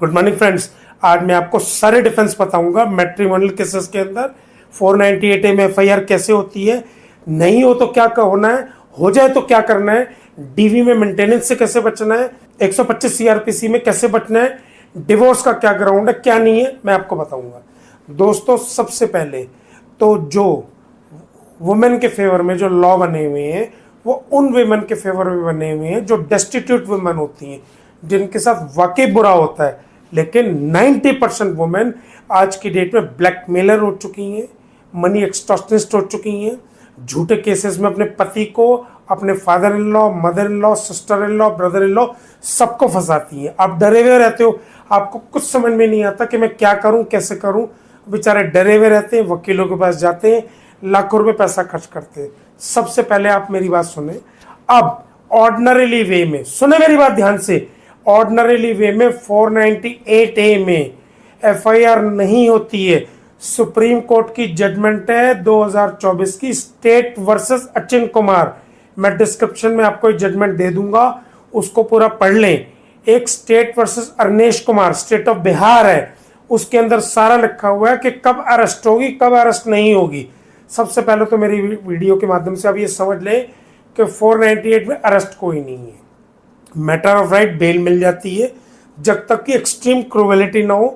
Good morning friends. आज मैं आपको सारे डिफेंस बताऊंगा मैट्रिमोनियल केसेस के अंदर 498A में एफआईआर कैसे होती है, नहीं हो तो क्या होना है, हो जाए तो क्या करना है, डीवी में मेंटेनेंस से कैसे बचना है, 125 सीआरपीसी में कैसे बचना है, डिवोर्स का क्या ग्राउंड है क्या नहीं है, मैं आपको बताऊंगा। दोस्तों, सबसे पहले तो जो वुमेन के फेवर में जो लॉ बने हुए हैं वो उन वुमेन के फेवर में बने हुए हैं जो डेस्टिट्यूट वुमेन होती हैं, जिनके साथ वाकई बुरा होता है। लेकिन 90% वुमेन आज की डेट में ब्लैकमेलर हो चुकी हैं, मनी एक्सटॉर्शनिस्ट हो चुकी हैं, झूठे केसेस में अपने पति को, अपने father in law, mother in law, sister in law, brother in law सबको फंसाती हैं। आप डरे हुए रहते हो, आपको कुछ समझ में नहीं आता कि मैं क्या करूं, कैसे करूं। बेचारे डरे हुए रहते हैं, वकीलों के पास जाते हैं, लाखों रुपए पैसा खर्च करते हैं। सबसे पहले आप मेरी बात सुने। अब ऑर्डिनरीली वे में सुने मेरी बात ध्यान से, ऑर्डिनरीली वे में 498A में एफआईआर नहीं होती है। सुप्रीम कोर्ट की जजमेंट है 2024 की, स्टेट वर्सेस अचिन कुमार। मैं डिस्क्रिप्शन में आपको जजमेंट दे दूंगा, उसको पूरा पढ़ लें। एक state versus Arnesh Kumar, state of Bihar है, उसके अंदर सारा लिखा हुआ है कि कब अरेस्ट होगी, कब अरेस्ट नहीं होगी। सबसे पहले तो मेरी वीडियो के माध्यम से आप ये समझ लें कि 498 में अरेस्ट कोई नहीं है। मैटर ऑफ राइट बेल मिल जाती है जब तक कि एक्सट्रीम क्रूवेलिटी ना हो,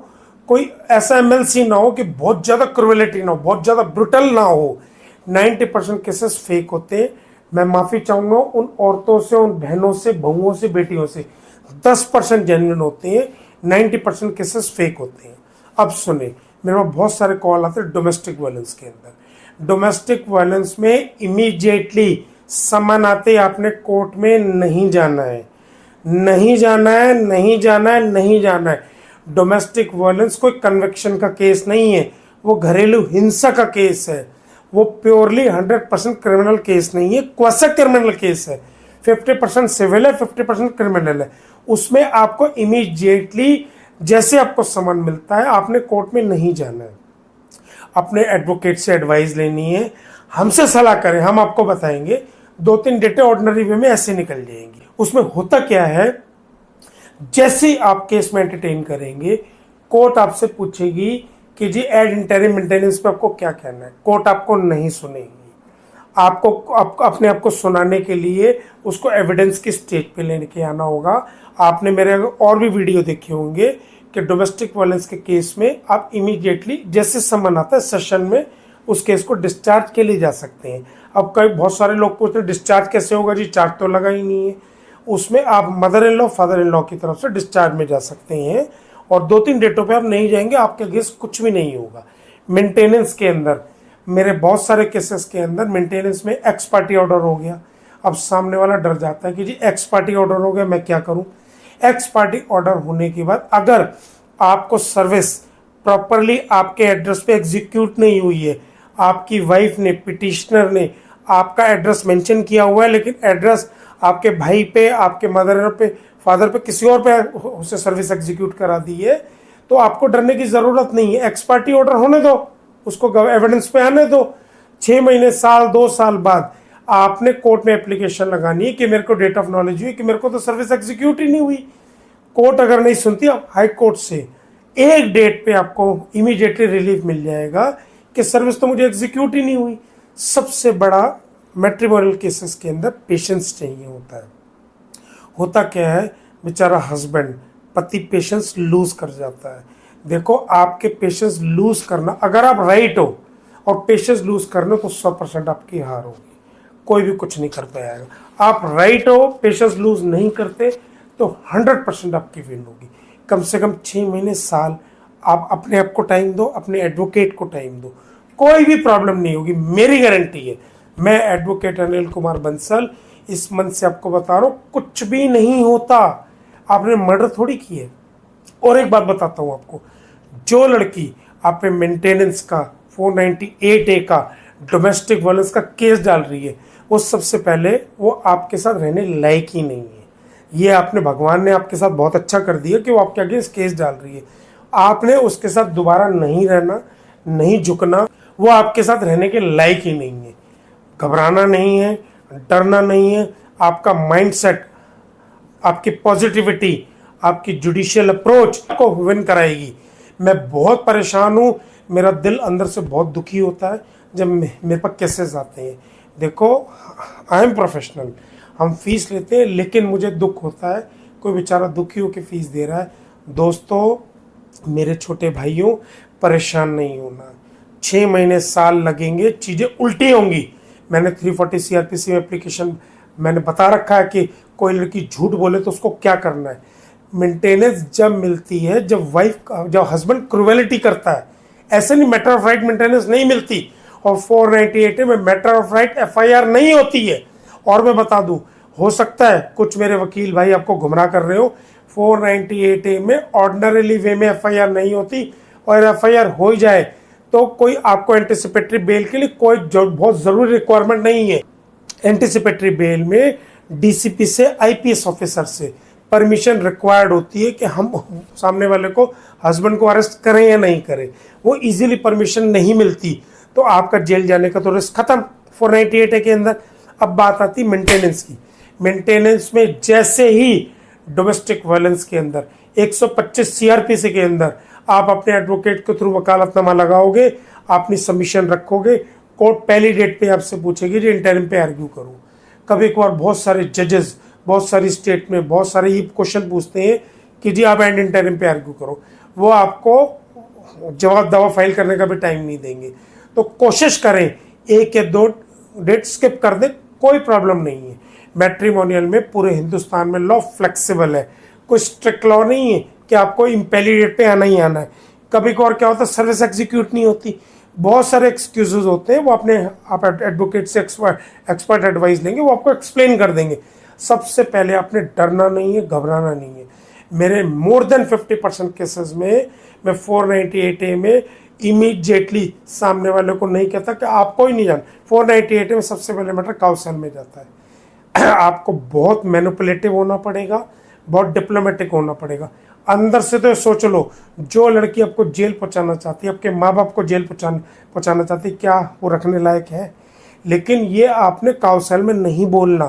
कोई ऐसा एमएलसी ना हो कि बहुत ज़्यादा क्रूवेलिटी ना हो, बहुत ज़्यादा ब्रुटल ना हो। 90% केसेस फेक होते हैं। मैं माफ़ी चाहूँगा उन औरतों से, उन बहनों से, बहुओं से, बेटियों से। 10% जेन्युइन होते हैं, 90% केसेस फेक होते हैं। अब सुने, मेरे पास बहुत सारे कॉल आते हैं डोमेस्टिक वायलेंस के अंदर। डोमेस्टिक वायलेंस में इमीडिएटली समन आते आपने कोर्ट में नहीं जाना है, नहीं जाना है, नहीं जाना है, नहीं जाना है। डोमेस्टिक वायलेंस कोई कन्विक्शन का केस नहीं है, वो घरेलू हिंसा का केस है। वो प्योरली 100% क्रिमिनल केस नहीं है, क्वासी क्रिमिनल केस है। 50% सिविल है, 50% क्रिमिनल है। उसमें आपको इमीडिएटली जैसे आपको समन मिलता है आपने कोर्ट में नहीं जाना है। अपने एडवोकेट से एडवाइस लेनी है, हमसे सलाह करें, हम आपको बताएंगे। 2-3 डेटे ऑर्डिनरी वे में ऐसे निकल जाएंगी। उसमें होता क्या है, जैसे ही आप केस में एंटरटेन करेंगे, कोर्ट आपसे पूछेगी कि जी एड इंटरिम मेंटेनेंस पे आपको क्या कहना है। कोर्ट आपको नहीं सुनेगी। आपको अपने आप को सुनाने के लिए उसको एविडेंस की स्टेज पे लेने के आना होगा। आपने मेरे और भी वीडियो देखे होंगे कि डोमेस्टिक वायलेंस के केस में आप इमीडिएटली जैसे समन आता है सेशन में उस केस को डिस्चार्ज के लिए जा सकते हैं। अब कई बहुत सारे लोग पूछते हैं डिस्चार्ज कैसे होगा जी, चार्ज तो लगा ही नहीं है। उसमें आप mother in law, father in law की तरफ से डिस्चार्ज में जा सकते हैं और 2-3 डेटों पे आप नहीं जाएंगे, आपके अगेंस्ट कुछ भी नहीं होगा। मेंटेनेंस के अंदर मेरे बहुत सारे केसेस के अंदर मेंटेनेंस में एक्स पार्टी ऑर्डर हो गया। अब सामने वाला डर जाता है कि जी एक्स पार्टी ऑर्डर हो गया, मैं क्या करूं। एक्स पार्टी ऑर्डर होने के बाद अगर आपको सर्विस प्रॉपरली आपके एड्रेस पे एग्जीक्यूट नहीं हुई है, आपकी वाइफ ने, पिटिशनर ने आपका एड्रेस मेंशन किया हुआ है लेकिन एड्रेस आपके भाई पे, आपके मदर पे, फादर पे, किसी और पे उसे सर्विस एग्जीक्यूट करा दी है, तो आपको डरने की जरूरत नहीं है। एक्स पार्टी ऑर्डर होने दो, उसको एविडेंस पे आने दो। 6 महीने, साल, 2 साल बाद आपने कोर्ट में एप्लीकेशन लगानी है कि मेरे को डेट ऑफ नॉलेज हुई कि मेरे को तो सर्विस एग्जीक्यूट ही नहीं हुई। कोर्ट अगर नहीं सुनती, आप हाई कोर्ट से एक डेट पे आपको इमीडिएटली रिलीफ मिल जाएगा कि सर्विस तो मुझे एग्जीक्यूट ही नहीं हुई। सबसे बड़ा मैट्रिमोनियल केसेस के अंदर पेशेंस चाहिए होता है। होता क्या है, बेचारा हस्बैंड, पति पेशेंस लूज कर जाता है। देखो, आपके पेशेंस लूज करना, अगर आप राइट हो और पेशेंस लूज करना तो 100% आपकी हार होगी, कोई भी कुछ नहीं कर पाएगा। आप राइट हो, पेशेंस लूज नहीं करते तो 100% आपकी विन होगी। कम से कम 6 महीने, साल आप अपने आप को टाइम दो, अपने एडवोकेट को टाइम दो, कोई भी प्रॉब्लम नहीं होगी, मेरी गारंटी है। मैं एडवोकेट अनिल कुमार बंसल इस मंथ से आपको बता रहा हूँ, कुछ भी नहीं होता। आपने मर्डर थोड़ी की है। और एक बात बताता हूँ आपको, जो लड़की आप पे मेंटेनेंस का 498A का डोमेस्टिक वायलेंस का केस डाल रही है, वो सबसे पहले वो आपके साथ रहने लायक ही नहीं है। ये आपने, भगवान ने आपके साथ बहुत अच्छा कर दिया कि वो आपके अगेंस्ट केस डाल रही है। आपने उसके साथ दोबारा नहीं रहना, नहीं झुकना, वो आपके साथ रहने के लायक ही नहीं है। घबराना नहीं है, डरना नहीं है। आपका माइंडसेट, आपकी पॉजिटिविटी, आपकी जुडिशियल अप्रोच को विन कराएगी। मैं बहुत परेशान हूँ, मेरा दिल अंदर से बहुत दुखी होता है जब मेरे पास केसेस आते हैं। देखो, आई एम प्रोफेशनल, हम फीस लेते हैं, लेकिन मुझे दुख होता है कोई बेचारा दुखी होकर फीस दे रहा है। दोस्तों, मेरे छोटे भाइयों, परेशान नहीं होना। 6 महीने साल लगेंगे, चीज़ें उल्टी होंगी। मैंने 340 CRPC में एप्लीकेशन मैंने बता रखा है कि कोई लड़की झूठ बोले तो उसको क्या करना है। मेंटेनेंस जब मिलती है, जब हस्बैंड क्रुएलिटी करता है, ऐसे नहीं मैटर ऑफ राइट मेंटेनेंस नहीं मिलती। और 498 में मैटर ऑफ राइट FIR नहीं होती है। और मैं बता दूं, हो सकता है कुछ मेरे वकील भाई आपको गुमराह कर रहे हो, 498A में ऑर्डिनरीली वे में FIR नहीं होती, और FIR हो ही जाए तो कोई आपको एंटिसिपेटरी बेल के लिए कोई बहुत जरूरी रिक्वायरमेंट नहीं है। एंटिसिपेटरी बेल में DCP से IPS ऑफिसर से परमिशन रिक्वायर्ड होती है कि हम सामने वाले को, हस्बैंड को अरेस्ट करें या नहीं करें। वो इजीली परमिशन नहीं मिलती, तो आपका जेल जाने का तो रिस्क खत्म 498A के अंदर। अब बात आती मेंटेनेंस की। मेंटेनेंस में जैसे ही डोमेस्टिक वायलेंस के अंदर 125 CRPC के अंदर आप अपने एडवोकेट के थ्रू वकालतनामा लगाओगे, अपनी सबमिशन रखोगे, कोर्ट पहली डेट पे आपसे पूछेगी जी इंटरिम पे आर्ग्यू करो। कभी कभार बहुत सारे जजेस, बहुत सारी स्टेट में बहुत सारे ये क्वेश्चन पूछते हैं कि जी आप एंड इंटरिम पे आर्ग्यू करो, वो आपको जवाब दवा फाइल करने का भी टाइम नहीं देंगे। तो कोशिश करें 1 या 2 डेट स्किप कर दें, कोई प्रॉब्लम नहीं है। मैट्रिमोनियल में पूरे हिंदुस्तान में लॉ फ्लेक्सिबल है, कोई स्ट्रिक्ट लॉ नहीं है कि आपको इम्पेली डेट पे आना ही आना है। कभी कभार क्या होता है, सर्विस एग्जीक्यूट नहीं होती, बहुत सारे एक्सक्यूजेज होते हैं, वो अपने आप एडवोकेट से एक्सपर्ट एडवाइस लेंगे, वो आपको एक्सप्लेन कर देंगे। सबसे पहले आपने डरना नहीं है, घबराना नहीं है। मेरे मोर देन 50% केसेस में मैं 498A में इमीडिएटली सामने वाले को नहीं कहता कि आपको ही नहीं जाना। 498A में सबसे पहले मैटर काउंसिल में जाता है। आपको बहुत मैनिपुलेटिव होना पड़ेगा, बहुत डिप्लोमेटिक होना पड़ेगा। अंदर से तो सोच लो, जो लड़की आपको जेल पहुंचाना चाहती है, आपके माँ बाप को जेल पहुंचाना चाहती है, क्या वो रखने लायक है? लेकिन ये आपने काउंसिल में नहीं बोलना,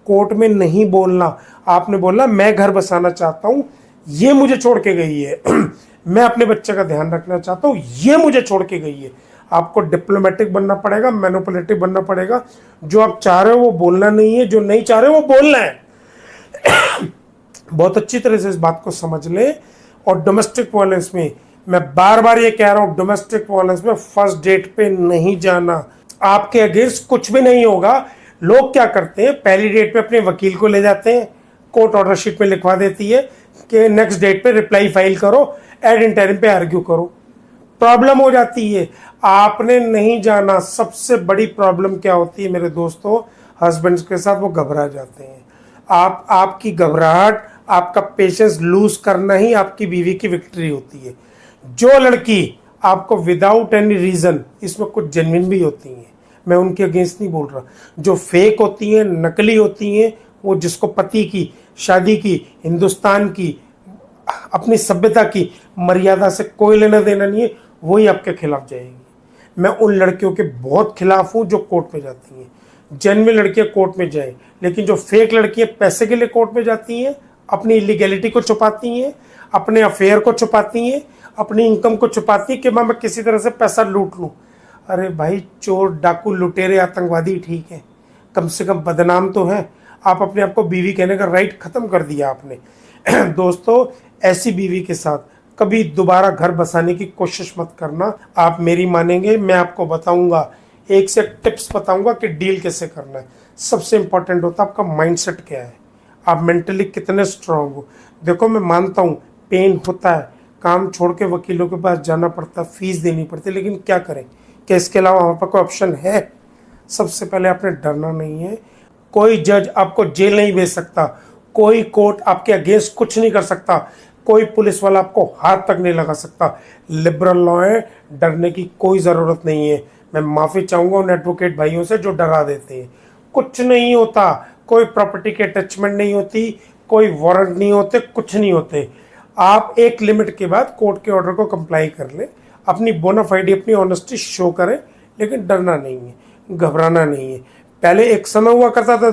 कोर्ट में नहीं बोलना। आपने बोलना मैं घर बसाना चाहता हूँ, ये मुझे छोड़ के गई है मैं अपने बच्चे का ध्यान रखना चाहता हूँ, ये मुझे छोड़ के गई है। आपको डिप्लोमेटिक बनना पड़ेगा, मैनिपुलेटिव बनना पड़ेगा। जो आप चाह रहे हो वो बोलना नहीं है, जो नहीं चाह रहे हो वो बोलना है। बहुत अच्छी तरह से इस बात को समझ ले। और डोमेस्टिक वायलेंस में मैं बार बार ये कह रहा हूँ, डोमेस्टिक वायलेंस में फर्स्ट डेट पे नहीं जाना। आपके अगेंस्ट कुछ भी नहीं होगा। लोग क्या करते हैं, पहली डेट पे अपने वकील को ले जाते हैं, कोर्ट ऑर्डर शीट में लिखवा देती है कि नेक्स्ट डेट पे रिप्लाई फाइल करो, एड इंटरिम पे आर्ग्यू करो। प्रॉब्लम हो जाती है, आपने नहीं जाना। सबसे बड़ी प्रॉब्लम क्या होती है मेरे दोस्तों, हस्बैंड्स के साथ वो घबरा जाते हैं। आपकी घबराहट, आपका पेशेंस लूज करना ही आपकी बीवी की विक्ट्री होती है। जो लड़की आपको विदाउट एनी रीजन, इसमें कुछ जेन्युइन भी होती हैं, मैं उनके अगेंस्ट नहीं बोल रहा, जो फेक होती हैं, नकली होती हैं, वो जिसको पति की, शादी की, हिंदुस्तान की, अपनी सभ्यता की मर्यादा से कोई लेना देना नहीं है, वही आपके खिलाफ जाएगी। मैं उन लड़कियों के बहुत खिलाफ हूँ जो कोर्ट में जाती हैं। जेन्युइन लड़कियां कोर्ट में जाएं, लेकिन जो फेक लड़कियां पैसे के लिए कोर्ट में जाती हैं, अपनी इलीगैलिटी को छुपाती हैं, अपने अफेयर को छुपाती हैं, अपनी इनकम को छुपाती हैं कि मैं किसी तरह से पैसा लूट लूँ। अरे भाई, चोर, डाकू, लुटेरे, आतंकवादी ठीक है, कम से कम बदनाम तो है। आप अपने आप को बीवी कहने का राइट खत्म कर दिया आपने। दोस्तों, ऐसी बीवी के साथ कभी दोबारा घर बसाने की कोशिश मत करना। आप मेरी मानेंगे, मैं आपको बताऊंगा, एक से टिप्स बताऊंगा कि डील कैसे करना है। सबसे इंपॉर्टेंट होता है आपका माइंडसेट क्या है, आप मेंटली कितने स्ट्रांग हो। देखो, मैं मानता हूँ पेन होता है, काम छोड़ के वकीलों के पास जाना पड़ता है, फीस देनी पड़ती है, लेकिन क्या करें, क्या इसके अलावा हमारे पास कोई ऑप्शन है? सबसे पहले आपने डरना नहीं है। कोई जज आपको जेल नहीं भेज सकता, कोई कोर्ट आपके अगेंस्ट कुछ नहीं कर सकता, कोई पुलिस वाला आपको हाथ तक नहीं लगा सकता। लिबरल लॉ है, डरने की कोई ज़रूरत नहीं है। मैं माफ़ी चाहूँगा उन एडवोकेट भाइयों से जो डरा देते हैं। कुछ नहीं होता, कोई प्रॉपर्टी की अटैचमेंट नहीं होती, कोई वारंट नहीं होते, कुछ नहीं होते। आप एक लिमिट के बाद कोर्ट के ऑर्डर को कंप्लाई कर लें, अपनी बोनाफाइडी, अपनी ऑनेस्टी शो करें, लेकिन डरना नहीं है, घबराना नहीं है। पहले एक समय हुआ करता था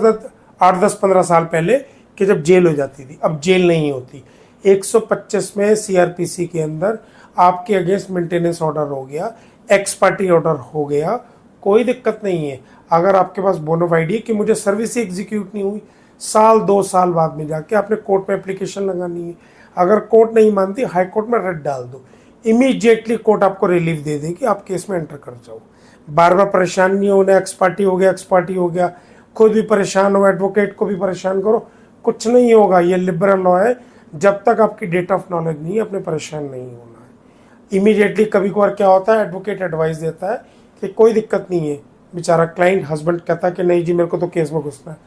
8, 10, 15 साल पहले कि जब जेल हो जाती थी, अब जेल नहीं होती। 125 में सीआरपीसी के अंदर आपके अगेंस्ट मेंटेनेंस ऑर्डर हो गया, एक्स पार्टी ऑर्डर हो गया, कोई दिक्कत नहीं है। अगर आपके पास बोनाफाइड है कि मुझे सर्विस ही एग्जीक्यूट नहीं हुई, साल 2 साल बाद में जाके आपने कोर्ट में एप्लीकेशन लगानी है। अगर कोर्ट नहीं मानती, हाई कोर्ट में रिट डाल दो, इमीडिएटली कोर्ट आपको रिलीफ दे देगी, आप केस में एंटर कर जाओ। बार बार परेशान नहीं होना, एक्स पार्टी हो गया, एक्स पार्टी हो गया, खुद भी परेशान हो, एडवोकेट को भी परेशान करो, कुछ नहीं होगा। ये लिबरल लॉ है, जब तक आपकी डेट ऑफ नॉलेज नहीं है अपने परेशान नहीं होना है। इमीडिएटली कभी कभार क्या होता है, एडवोकेट एडवाइस देता है कि कोई दिक्कत नहीं है, बेचारा क्लाइंट हस्बैंड कहता है कि नहीं जी मेरे को तो केस में घुसना है।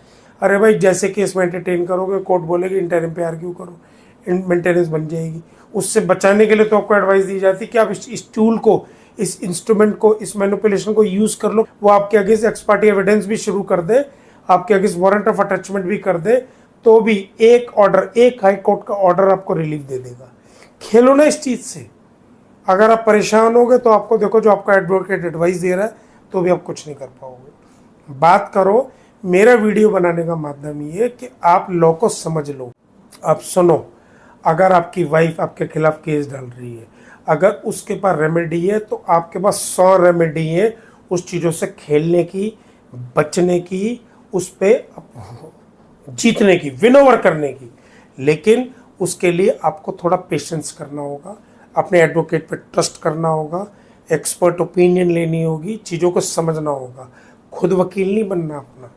अरे भाई जैसे केस में एंटरटेन करोगे, कोर्ट बोलेगी इंटरिम पे आर्ग्यू करो, मेंटेनेंस बन जाएगी। उससे बचाने के लिए तो आपको एडवाइस दी जाती है कि आप इस टूल को, इस इंस्ट्रूमेंट को, इस मैनिपुलेशन को यूज कर लो। वो आपके अगेंस्ट एक्स पार्टी एविडेंस भी शुरू कर दे, आपके अगेंस्ट वारंट ऑफ अटैचमेंट भी कर दे, तो भी एक ऑर्डर, एक हाई कोर्ट का ऑर्डर आपको रिलीफ दे देगा। खेलो ना इस चीज से। अगर आप परेशान होगे तो आपको देखो, जो आपका एडवोकेट एडवाइस दे रहा है तो भी आप कुछ नहीं कर पाओगे। बात करो, मेरा वीडियो बनाने का माध्यम ये है कि आप लॉ को समझ लो, आप सुनो। अगर आपकी वाइफ आपके खिलाफ केस डाल रही है, अगर उसके पास रेमेडी है, तो आपके पास 100 रेमेडी है उस चीज़ों से खेलने की, बचने की, उस पर जीतने की, विन ओवर करने की। लेकिन उसके लिए आपको थोड़ा पेशेंस करना होगा, अपने एडवोकेट पे ट्रस्ट करना होगा, एक्सपर्ट ओपिनियन लेनी होगी, चीज़ों को समझना होगा। खुद वकील नहीं बनना, अपना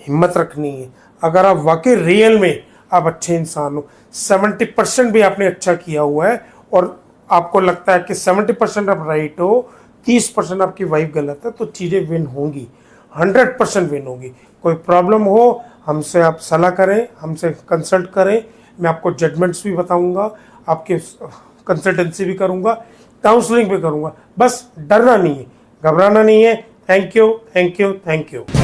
हिम्मत रखनी है। अगर आप वाकई रियल में आप अच्छे इंसान हो, 70% भी आपने अच्छा किया हुआ है और आपको लगता है कि 70% आप राइट हो, 30% आपकी वाइफ गलत है, तो चीज़ें विन होंगी, 100% विन होगी। कोई प्रॉब्लम हो, हमसे आप सलाह करें, हमसे कंसल्ट करें, मैं आपको जजमेंट्स भी बताऊंगा, आपके कंसल्टेंसी भी करूंगा, काउंसलिंग भी करूंगा। बस डरना नहीं है, घबराना नहीं है। Thank you, thank you, thank you.